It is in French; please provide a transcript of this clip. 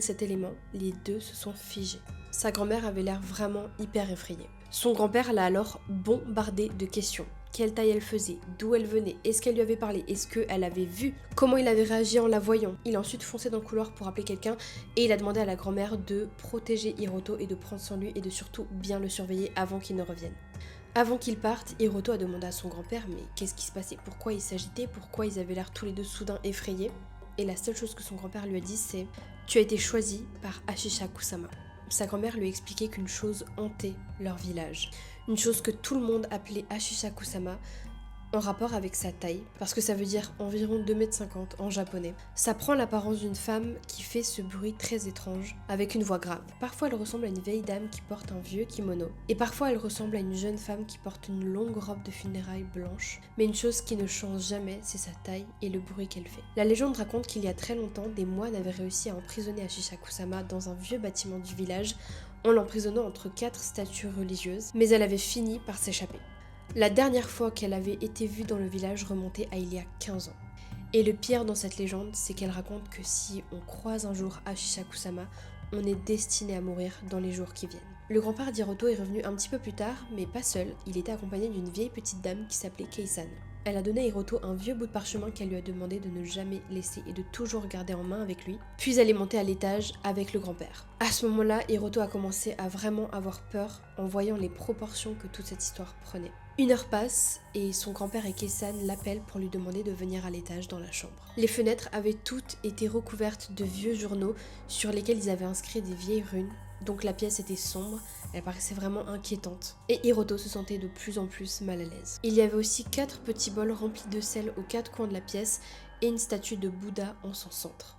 cet élément, les deux se sont figés. Sa grand-mère avait l'air vraiment hyper effrayée. Son grand-père l'a alors bombardée de questions. Quelle taille elle faisait, d'où elle venait, est-ce qu'elle lui avait parlé, est-ce qu'elle avait vu, comment il avait réagi en la voyant. Il a ensuite foncé dans le couloir pour appeler quelqu'un et il a demandé à la grand-mère de protéger Hiroto et de prendre soin de lui et de surtout bien le surveiller avant qu'il ne revienne. Avant qu'il parte, Hiroto a demandé à son grand-père mais qu'est-ce qui se passait, pourquoi ils s'agitaient, pourquoi ils avaient l'air tous les deux soudain effrayés. Et la seule chose que son grand-père lui a dit c'est « Tu as été choisi par Ashisha Kusama ». Sa grand-mère lui a expliqué qu'une chose hantait leur village. Une chose que tout le monde appelait Ashisha Kusama, en rapport avec sa taille, parce que ça veut dire environ 2,50 m en japonais. Ça prend l'apparence d'une femme qui fait ce bruit très étrange, avec une voix grave. Parfois elle ressemble à une vieille dame qui porte un vieux kimono, et parfois elle ressemble à une jeune femme qui porte une longue robe de funérailles blanche. Mais une chose qui ne change jamais, c'est sa taille et le bruit qu'elle fait. La légende raconte qu'il y a très longtemps, des moines avaient réussi à emprisonner Ashisha Kusama dans un vieux bâtiment du village, en l'emprisonnant entre 4 statues religieuses, mais elle avait fini par s'échapper. La dernière fois qu'elle avait été vue dans le village remontait à il y a 15 ans. Et le pire dans cette légende, c'est qu'elle raconte que si on croise un jour Ashisha Kusama, on est destiné à mourir dans les jours qui viennent. Le grand-père d'Hiroto est revenu un petit peu plus tard, mais pas seul, il était accompagné d'une vieille petite dame qui s'appelait Keisan. Elle a donné à Hiroto un vieux bout de parchemin qu'elle lui a demandé de ne jamais laisser et de toujours garder en main avec lui, puis elle est montée à l'étage avec le grand-père. À ce moment-là, Hiroto a commencé à vraiment avoir peur en voyant les proportions que toute cette histoire prenait. 1 heure passe et son grand-père et Keisan l'appellent pour lui demander de venir à l'étage dans la chambre. Les fenêtres avaient toutes été recouvertes de vieux journaux sur lesquels ils avaient inscrit des vieilles runes, donc la pièce était sombre, elle paraissait vraiment inquiétante. Et Hiroto se sentait de plus en plus mal à l'aise. Il y avait aussi 4 petits bols remplis de sel aux 4 coins de la pièce et une statue de Bouddha en son centre.